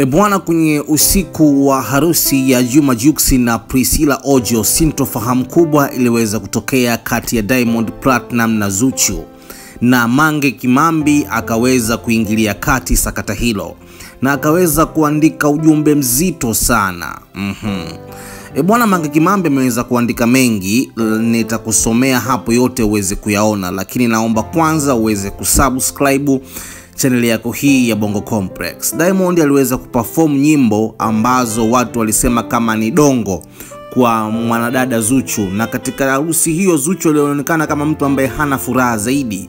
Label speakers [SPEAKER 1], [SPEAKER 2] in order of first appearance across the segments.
[SPEAKER 1] Bwana, kwenye usiku wa harusi ya Juma Jux na Priscilla Ojo, sintofahamu kubwa iliweza kutokea kati ya Diamond Platnumz na Zuchu, na Mange Kimambi akaweza kuingilia kati sakata hilo na akaweza kuandika ujumbe mzito sana. Bwana, Mange Kimambi ameweza kuandika mengi, nitakusomea hapo yote uweze kuyaona, lakini naomba kwanza uweze kusubscribe channel yako hii ya Bongo Complex. Diamond aliweza kuperform nyimbo ambazo watu walisema kama ni dongo kwa mwanadada Zuchu, na katika harusi hiyo Zuchu alionekana kama mtu ambaye hana furaha zaidi.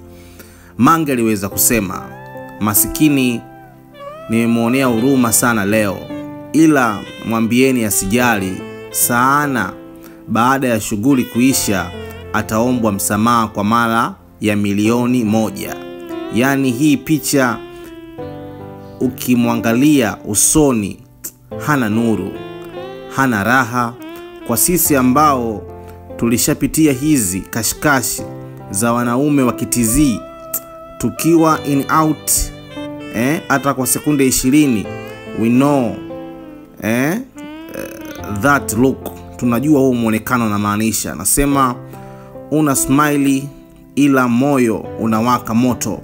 [SPEAKER 1] Mange aliweza kusema, masikini nimemuonea huruma sana leo, ila mwambieni asijali sana, baada ya shughuli kuisha ataombwa msamaha kwa mara ya milioni 1. Yani hii picha ukimwangalia usoni hana nuru, hana raha. Kwa sisi ambao tulishapitia hizi kashikashi za wanaume wa kitizii tukiwa in out hata kwa sekunde 20, we know that look, tunajua huo muonekano na maanisha. Nasema una smile ila moyo unawaka moto.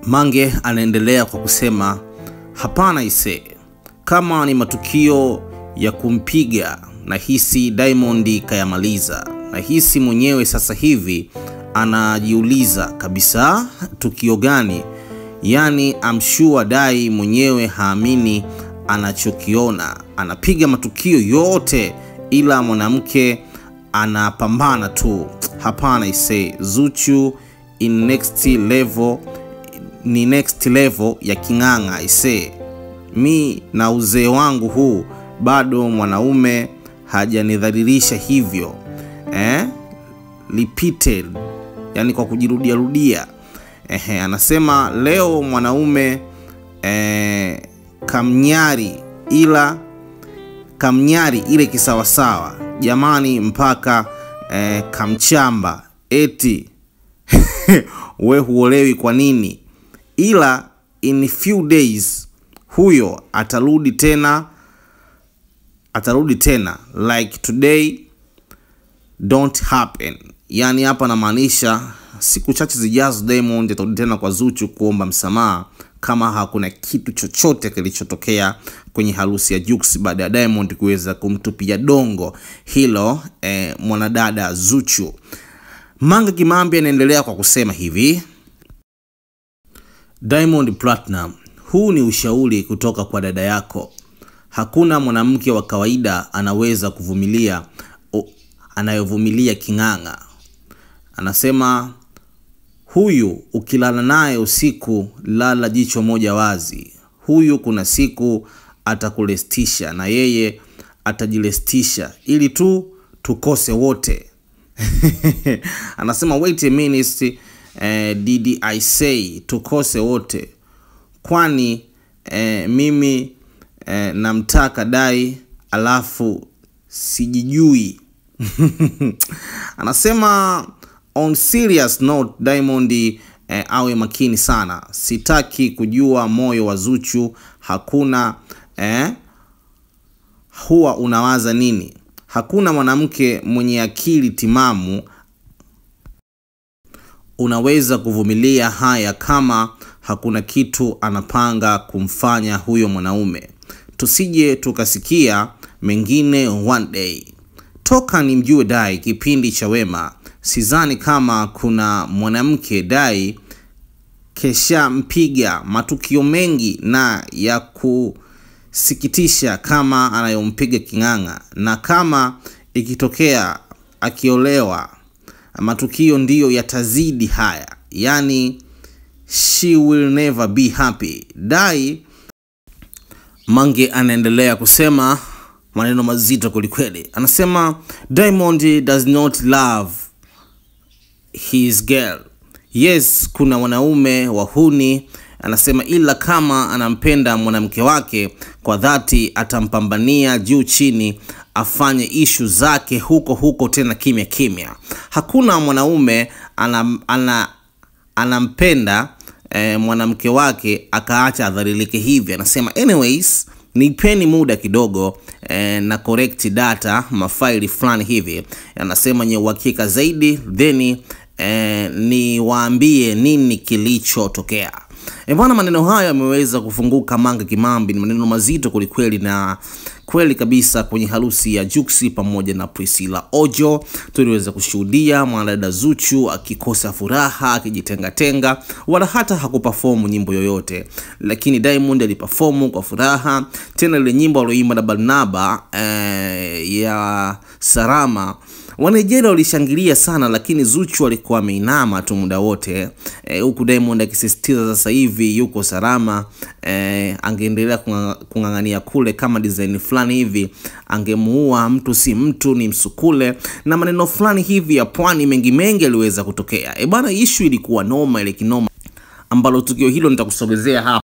[SPEAKER 1] Mange anaendelea kwa kusema, hapana ise, kama ni matukio ya kumpiga na hisi Diamond kayamaliza, na hisi mwenyewe sasa hivi anajiuliza kabisa tukio gani. Yani I'm sure Dai mwenyewe haamini anachokiona, anapiga matukio yote ila mwanamke anapambana tu. Hapana ise, Zuchu in next level, ni next level ya kinganga ise. Mi na uzee wangu huu bado mwanaume hajanidhalilisha hivyo repeated, yani kwa kujirudia rudia. Anasema leo mwanaume kamnyari ile kisawasawa jamani, mpaka kamchamba eti we huolewi kwa nini, ila in few days huyo atarudi tena like today don't happen. Yani hapa na maanisha siku chache zijazo Diamond atarudi tena kwa Zuchu kuomba msamaha kama hakuna kitu chochote kilichotokea kwenye harusi ya Jux baada ya Diamond kuweza kumtupia dongo hilo mwanadada Zuchu. Mange Kimambi anaendelea kwa kusema hivi, Diamond Platnumz, huu ni ushauri kutoka kwa dada yako. Hakuna mwanamke wa kawaida anaweza kuvumilia anayovumilia kinganga. Anasema huyu ukilala naye usiku, lala jicho moja wazi. Huyu kuna siku atakulestisha na yeye atajilestisha ili tu tukose wote. Anasema wait a minute, did I say tukose wote? Kwani mimi namtaka Dai alafu sijijui. Anasema on serious note, Diamond awe makini sana. Sitaki kujua moyo wa Zuchu, hakuna huwa unawaza nini. Hakuna mwanamke mwenye akili timamu unaweza kuvumilia haya kama hakuna kitu anapanga kumfanya huyo mwanaume. Tusije tukasikia mengine one day. Toka ni mjue Dai kipindi cha Wema, sidhani kama kuna mwanamke Dai kesha mpiga matukio mengi na ya kusikitisha kama anayompiga kinganga, na kama ikitokea akiolewa matukio ndiyo yatazidi haya. Yani she will never be happy. Dai, Mange anaendelea kusema maneno mazito kulikweli. Anasema Diamond does not love his girl. Yes, kuna wanaume wahuni. Anasema ila kama anampenda mwanamke wake kwa dhati atampambania juu chini, afanye issue zake huko tena kimya kimya. Hakuna mwanaume anampenda mwanamke wake akaacha adhalilike hivi. Anasema anyways, nipeni muda kidogo na correct data mafaili fulani hivi yanasema nye uhakika zaidi, then ni waambie nini kilichotokea. Bwana, maneno haya yameweza kufunguka Mange Kimambi. Ni maneno mazito kweli na kweli kabisa. Kwenye harusi ya Juksi pamoja na Priscilla Ojo tuliweza kushuhudia mwanadada Zuchu akikosa furaha, akijitenga, wala hata hakuperform nyimbo yoyote, lakini Diamond aliperform kwa furaha. Tena ile nyimbo aliyoimba na Barnaba ya Salama, Wanigeria walishangilia sana, lakini Zuchu alikuwa ameinama tu muda wote, huku Diamond akisisitiza sasa hivi yuko salama. Angeendelea kungangania kule kama design fulani hivi, angemuua mtu si mtu ni msukule, na maneno fulani hivi ya pwani mengi aliweza kutokea. Bana, issue ilikuwa noma ile kinoma, ambalo tukio hilo nitakusogezea hapa.